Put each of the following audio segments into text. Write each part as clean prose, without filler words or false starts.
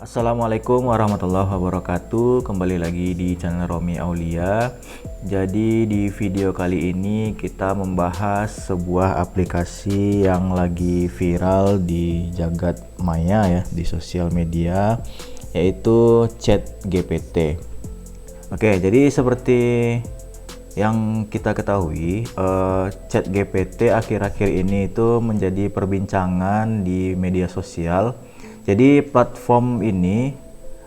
Assalamualaikum warahmatullahi wabarakatuh. Kembali lagi di channel Romi Aulia. Jadi di video kali ini kita membahas sebuah aplikasi yang lagi viral di jagat maya ya, di sosial media, yaitu ChatGPT. Oke, jadi seperti yang kita ketahui, ChatGPT akhir-akhir ini itu menjadi perbincangan di media sosial. Jadi platform ini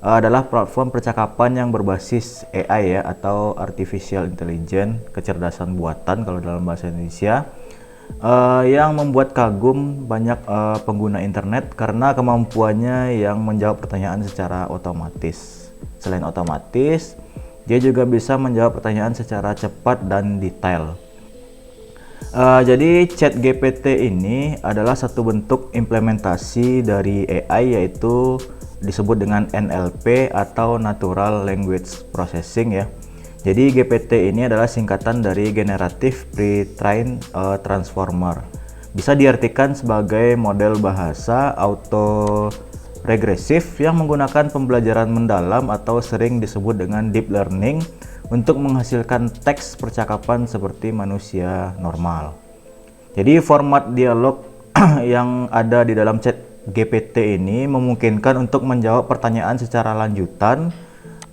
adalah platform percakapan yang berbasis AI ya, atau Artificial Intelligence, kecerdasan buatan kalau dalam bahasa Indonesia, yang membuat kagum banyak pengguna internet karena kemampuannya yang menjawab pertanyaan secara otomatis. Selain otomatis, dia juga bisa menjawab pertanyaan secara cepat dan detail. Jadi ChatGPT ini adalah satu bentuk implementasi dari AI, yaitu disebut dengan NLP atau Natural Language Processing ya. Jadi GPT ini adalah singkatan dari Generative Pre-trained Transformer. Bisa diartikan sebagai model bahasa auto regresif yang menggunakan pembelajaran mendalam atau sering disebut dengan deep learning untuk menghasilkan teks percakapan seperti manusia normal. Jadi format dialog yang ada di dalam ChatGPT ini memungkinkan untuk menjawab pertanyaan secara lanjutan,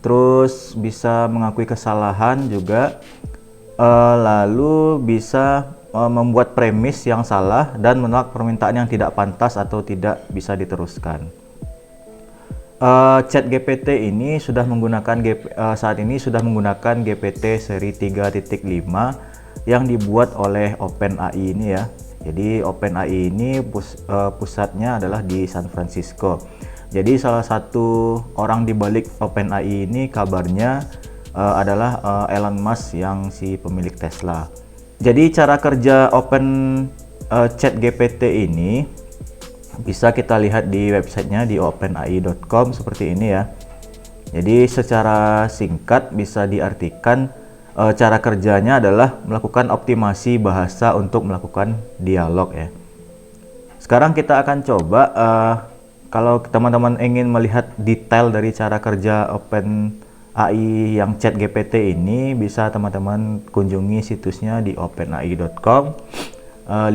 terus bisa mengakui kesalahan juga, lalu bisa membuat premis yang salah dan menolak permintaan yang tidak pantas atau tidak bisa diteruskan. ChatGPT ini sudah menggunakan saat ini sudah menggunakan GPT seri 3.5 yang dibuat oleh OpenAI ini ya. Jadi OpenAI ini pusatnya adalah di San Francisco. Jadi salah satu orang di balik OpenAI ini kabarnya adalah Elon Musk, yang si pemilik Tesla. Jadi cara kerja ChatGPT ini bisa kita lihat di websitenya di openai.com seperti ini ya. Jadi secara singkat bisa diartikan cara kerjanya adalah melakukan optimasi bahasa untuk melakukan dialog ya. Sekarang kita akan coba, kalau teman-teman ingin melihat detail dari cara kerja OpenAI yang ChatGPT ini, bisa teman-teman kunjungi situsnya di openai.com.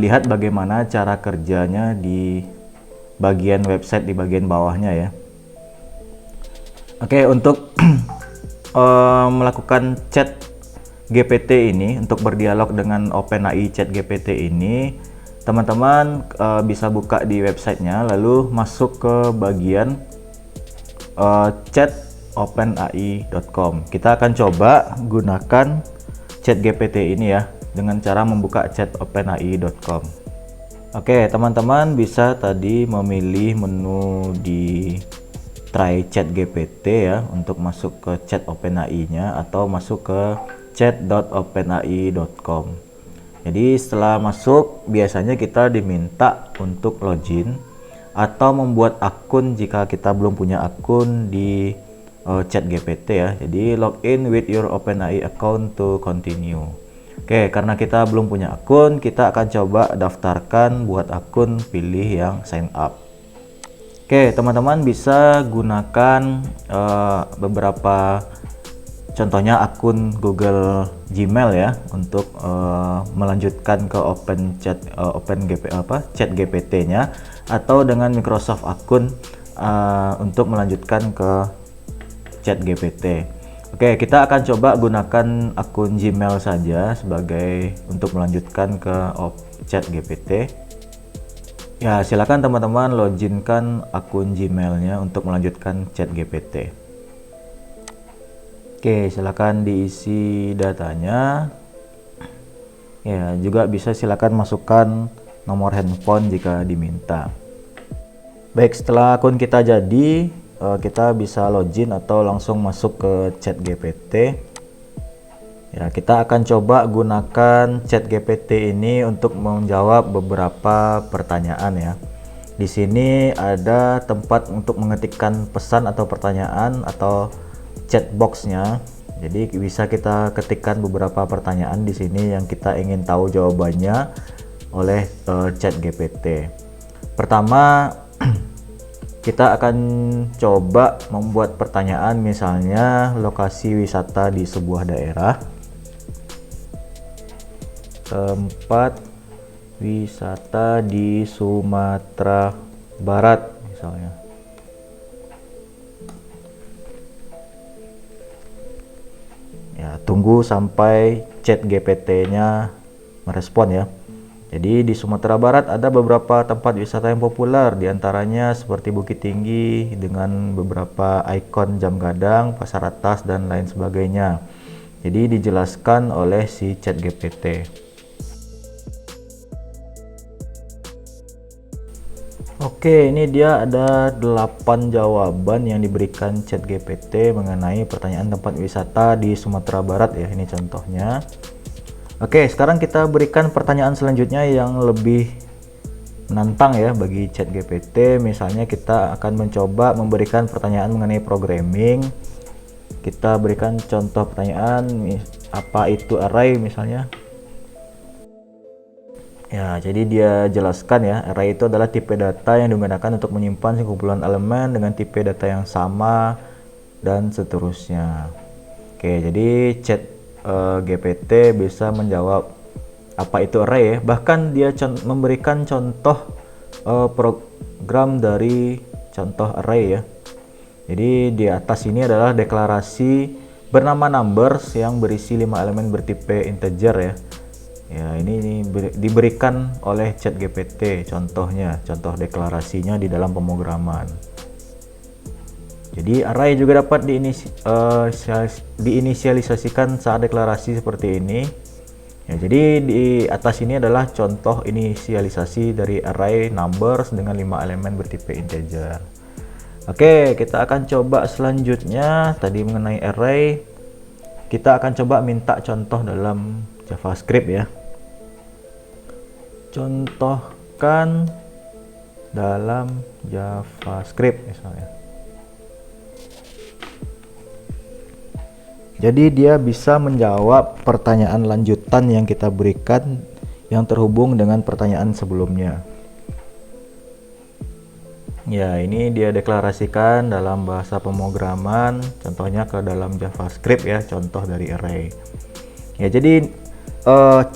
Lihat bagaimana cara kerjanya di bagian website di bagian bawahnya ya. Oke, untuk melakukan chat GPT ini, untuk berdialog dengan OpenAI ChatGPT ini, teman-teman bisa buka di websitenya, lalu masuk ke bagian chat openai.com. Kita akan coba gunakan ChatGPT ini ya, dengan cara membuka chat openai.com. Oke, teman-teman bisa tadi memilih menu di Try ChatGPT ya, untuk masuk ke chat OpenAI-nya atau masuk ke chat.openai.com. Jadi setelah masuk, biasanya kita diminta untuk login atau membuat akun jika kita belum punya akun di ChatGPT ya. Jadi login with your OpenAI account to continue. Oke, karena kita belum punya akun, kita akan coba daftarkan buat akun, pilih yang sign up. Oke, teman-teman bisa gunakan beberapa, contohnya akun Google Gmail ya, untuk melanjutkan ke ChatGPT-nya, atau dengan Microsoft akun untuk melanjutkan ke ChatGPT. Oke, kita akan coba gunakan akun Gmail saja sebagai untuk melanjutkan ke ChatGPT. Ya, silakan teman-teman loginkan akun Gmailnya untuk melanjutkan ChatGPT. Oke, silakan diisi datanya. Ya, juga bisa silakan masukkan nomor handphone jika diminta. Baik, setelah akun kita jadi, kita bisa login atau langsung masuk ke ChatGPT. Ya, kita akan coba gunakan ChatGPT ini untuk menjawab beberapa pertanyaan ya. Di sini ada tempat untuk mengetikkan pesan atau pertanyaan atau chat box-nya. Jadi bisa kita ketikkan beberapa pertanyaan di sini yang kita ingin tahu jawabannya oleh ChatGPT. Pertama, Kita akan coba membuat pertanyaan, misalnya lokasi wisata di sebuah daerah, tempat wisata di Sumatera Barat misalnya. Ya, tunggu sampai chat GPT-nya merespon ya. Jadi di Sumatera Barat ada beberapa tempat wisata yang populer, diantaranya seperti Bukit Tinggi dengan beberapa ikon jam gadang, pasar atas, dan lain sebagainya. Jadi dijelaskan oleh si chat GPT. Oke, ini dia ada 8 jawaban yang diberikan chat GPT mengenai pertanyaan tempat wisata di Sumatera Barat ya. Ini contohnya. Oke, sekarang kita berikan pertanyaan selanjutnya yang lebih menantang ya bagi chat GPT. Misalnya kita akan mencoba memberikan pertanyaan mengenai programming. Kita berikan contoh pertanyaan, apa itu array misalnya. Ya, jadi dia jelaskan ya, array itu adalah tipe data yang digunakan untuk menyimpan sekumpulan elemen dengan tipe data yang sama dan seterusnya. Oke, jadi chat GPT bisa menjawab apa itu array ya. Bahkan dia memberikan contoh program dari contoh array ya. Jadi di atas ini adalah deklarasi bernama numbers yang berisi 5 elemen bertipe integer ya. Ya, ini diberikan oleh chat GPT contohnya, contoh deklarasinya di dalam pemrograman. Jadi array juga dapat diinisialisasikan saat deklarasi seperti ini. Ya, jadi di atas ini adalah contoh inisialisasi dari array numbers dengan 5 elemen bertipe integer. Oke, kita akan coba selanjutnya. Tadi mengenai array, kita akan coba minta contoh dalam JavaScript ya. Contohkan dalam JavaScript misalnya. Jadi dia bisa menjawab pertanyaan lanjutan yang kita berikan yang terhubung dengan pertanyaan sebelumnya. Ya, ini dia deklarasikan dalam bahasa pemrograman, contohnya ke dalam JavaScript ya, contoh dari array. Ya, jadi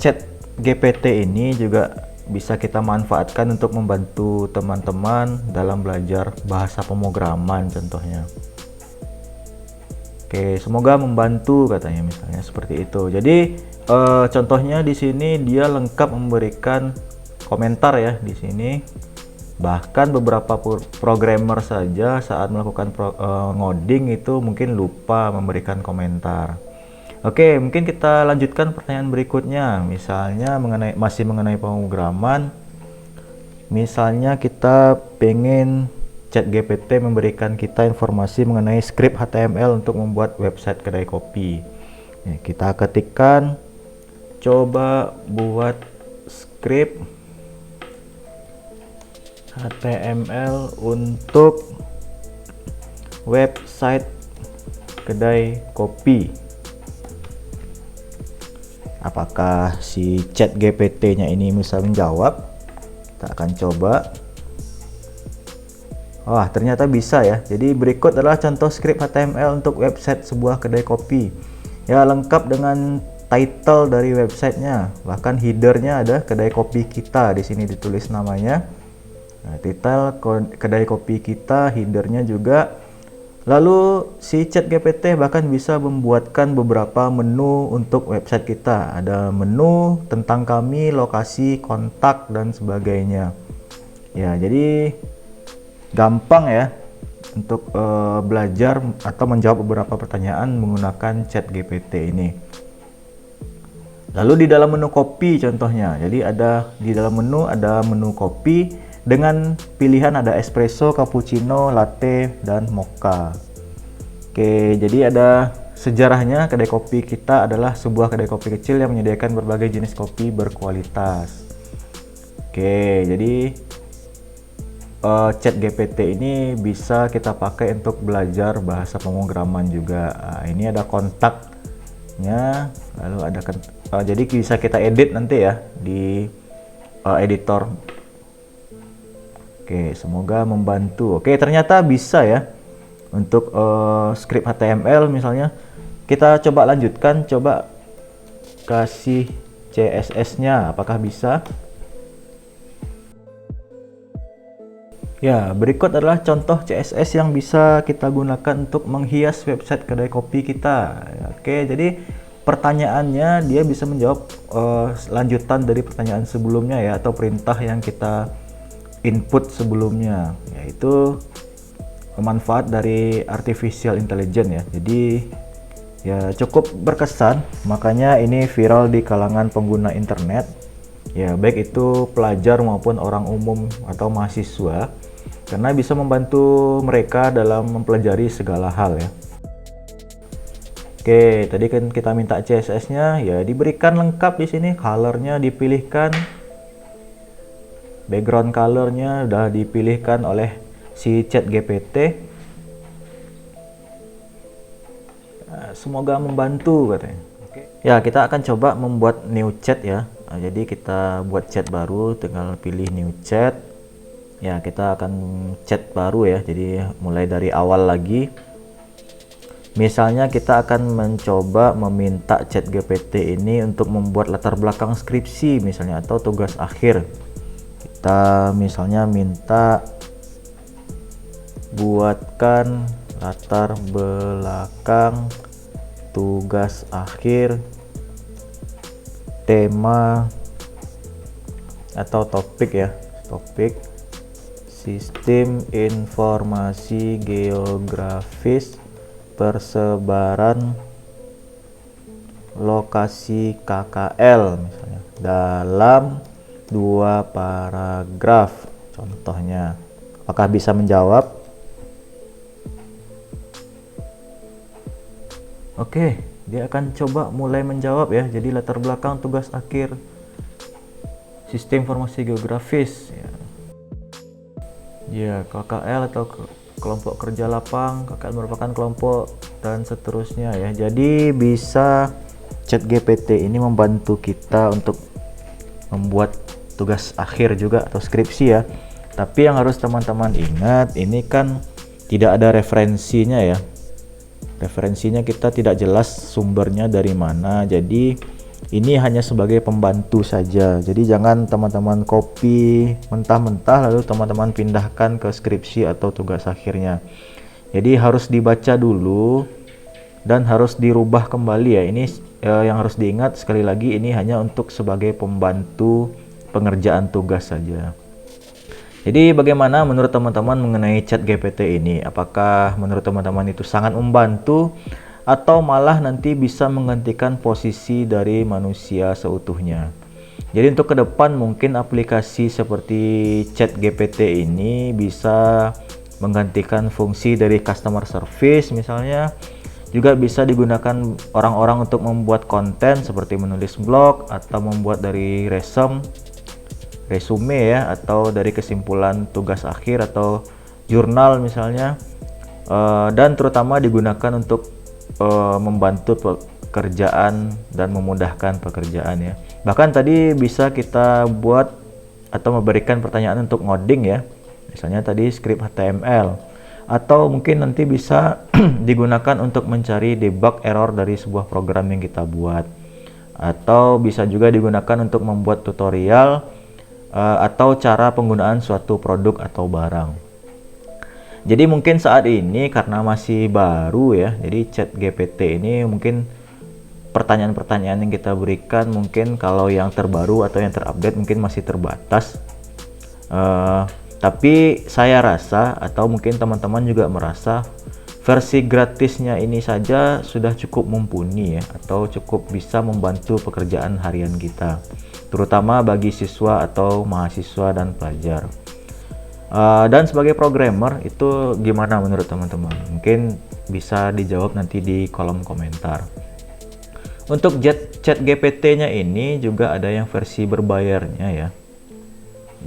chat GPT ini juga bisa kita manfaatkan untuk membantu teman-teman dalam belajar bahasa pemrograman contohnya. Oke, semoga membantu katanya misalnya seperti itu. Jadi contohnya di sini dia lengkap memberikan komentar ya di sini. Bahkan beberapa programmer saja saat melakukan ngoding itu mungkin lupa memberikan komentar. Oke, mungkin kita lanjutkan pertanyaan berikutnya. Misalnya masih mengenai pemrograman. Misalnya kita pengen chat GPT memberikan kita informasi mengenai script HTML untuk membuat website kedai kopi. Ya, kita ketikkan coba buat script HTML untuk website kedai kopi. Apakah si chat GPT-nya ini bisa menjawab? Kita akan coba. Wah, ternyata bisa ya. Jadi berikut adalah contoh script HTML untuk website sebuah kedai kopi. Ya, lengkap dengan title dari websitenya. Bahkan headernya ada kedai kopi kita. Di sini ditulis namanya. Nah, title kedai kopi kita, headernya juga. Lalu si chat GPT bahkan bisa membuatkan beberapa menu untuk website kita. Ada menu tentang kami, lokasi, kontak, dan sebagainya. Ya, jadi gampang ya untuk belajar atau menjawab beberapa pertanyaan menggunakan chat GPT ini. Lalu di dalam menu kopi contohnya. Jadi di dalam menu ada menu kopi dengan pilihan ada espresso, cappuccino, latte, dan mocha. Oke, jadi ada sejarahnya. Kedai kopi kita adalah sebuah kedai kopi kecil yang menyediakan berbagai jenis kopi berkualitas. Oke, jadi chat GPT ini bisa kita pakai untuk belajar bahasa pemrograman juga. Nah, ini ada kontaknya, lalu ada jadi bisa kita edit nanti ya di editor Oke, semoga membantu. Oke, ternyata bisa ya untuk script HTML misalnya. Kita coba lanjutkan, coba kasih CSS-nya, apakah bisa? Ya, berikut adalah contoh CSS yang bisa kita gunakan untuk menghias website kedai kopi kita. Oke, jadi pertanyaannya dia bisa menjawab lanjutan dari pertanyaan sebelumnya ya, atau perintah yang kita input sebelumnya, yaitu manfaat dari artificial intelligence ya. Jadi ya cukup berkesan, makanya ini viral di kalangan pengguna internet ya, baik itu pelajar maupun orang umum atau mahasiswa, karena bisa membantu mereka dalam mempelajari segala hal ya. Oke, tadi kan kita minta CSS-nya ya, diberikan lengkap di sini, color-nya dipilihkan, background color-nya udah dipilihkan oleh si ChatGPT. Nah, semoga membantu katanya. Ya, kita akan coba membuat new chat ya. Nah, jadi kita buat chat baru, tinggal pilih new chat. Ya, kita akan chat baru ya, jadi mulai dari awal lagi. Misalnya kita akan mencoba meminta ChatGPT ini untuk membuat latar belakang skripsi misalnya, atau tugas akhir. Kita misalnya minta buatkan latar belakang tugas akhir, tema atau topik ya, topik sistem informasi geografis persebaran lokasi KKL misalnya dalam 2 paragraf contohnya. Apakah bisa menjawab? Oke, dia akan coba mulai menjawab ya. Jadi latar belakang tugas akhir sistem informasi geografis ya, KKL atau kelompok kerja lapang. KKL merupakan kelompok dan seterusnya ya. Jadi bisa ChatGPT ini membantu kita untuk membuat tugas akhir juga atau skripsi ya. Tapi yang harus teman-teman ingat, ini kan tidak ada referensinya ya. Referensinya kita tidak jelas sumbernya dari mana. Jadi ini hanya sebagai pembantu saja. Jadi jangan teman-teman copy mentah-mentah lalu teman-teman pindahkan ke skripsi atau tugas akhirnya. Jadi harus dibaca dulu dan harus dirubah kembali ya. Ini yang harus diingat, sekali lagi ini hanya untuk sebagai pembantu pengerjaan tugas saja. Jadi bagaimana menurut teman-teman mengenai ChatGPT ini? Apakah menurut teman-teman itu sangat membantu atau malah nanti bisa menggantikan posisi dari manusia seutuhnya? Jadi untuk ke depan mungkin aplikasi seperti ChatGPT ini bisa menggantikan fungsi dari customer service misalnya. Juga bisa digunakan orang-orang untuk membuat konten seperti menulis blog atau membuat dari resume ya, atau dari kesimpulan tugas akhir atau jurnal misalnya, dan terutama digunakan untuk membantu pekerjaan dan memudahkan pekerjaan ya. Bahkan tadi bisa kita buat atau memberikan pertanyaan untuk ngoding ya, misalnya tadi script HTML, atau mungkin nanti bisa digunakan untuk mencari debug error dari sebuah program yang kita buat, atau bisa juga digunakan untuk membuat tutorial atau cara penggunaan suatu produk atau barang. Jadi mungkin saat ini karena masih baru ya, jadi ChatGPT ini mungkin pertanyaan-pertanyaan yang kita berikan mungkin kalau yang terbaru atau yang terupdate mungkin masih terbatas. Tapi saya rasa, atau mungkin teman-teman juga merasa, versi gratisnya ini saja sudah cukup mumpuni ya, atau cukup bisa membantu pekerjaan harian kita, terutama bagi siswa atau mahasiswa dan pelajar. Dan sebagai programmer itu gimana menurut teman-teman? Mungkin bisa dijawab nanti di kolom komentar. Untuk ChatGPT-nya ini juga ada yang versi berbayarnya ya.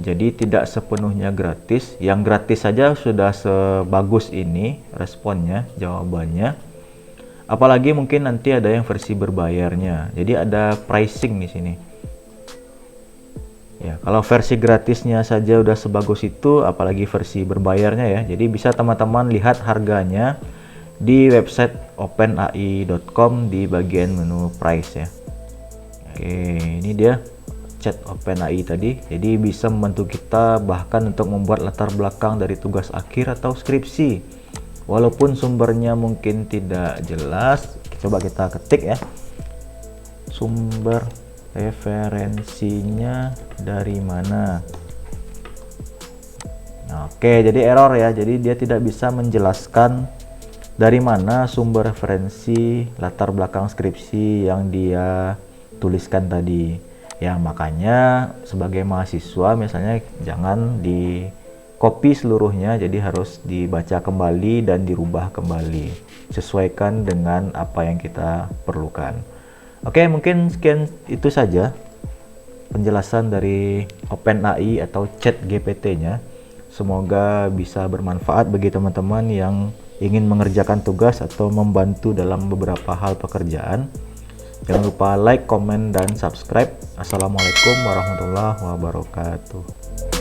Jadi tidak sepenuhnya gratis. Yang gratis saja sudah sebagus ini responnya, jawabannya. Apalagi mungkin nanti ada yang versi berbayarnya. Jadi ada pricing di sini. Ya, kalau versi gratisnya saja udah sebagus itu, apalagi versi berbayarnya ya. Jadi bisa teman-teman lihat harganya di website openai.com di bagian menu price ya. Oke, ini dia chat OpenAI tadi. Jadi bisa membantu kita bahkan untuk membuat latar belakang dari tugas akhir atau skripsi. Walaupun sumbernya mungkin tidak jelas, coba kita ketik ya. Sumber referensinya dari mana? Oke, jadi error ya. Jadi dia tidak bisa menjelaskan dari mana sumber referensi latar belakang skripsi yang dia tuliskan tadi. Ya, makanya sebagai mahasiswa misalnya jangan di copy seluruhnya, jadi harus dibaca kembali dan dirubah kembali. Sesuaikan dengan apa yang kita perlukan. Oke, mungkin sekian itu saja penjelasan dari OpenAI atau ChatGPT-nya. Semoga bisa bermanfaat bagi teman-teman yang ingin mengerjakan tugas atau membantu dalam beberapa hal pekerjaan. Jangan lupa like, komen, dan subscribe. Assalamualaikum warahmatullahi wabarakatuh.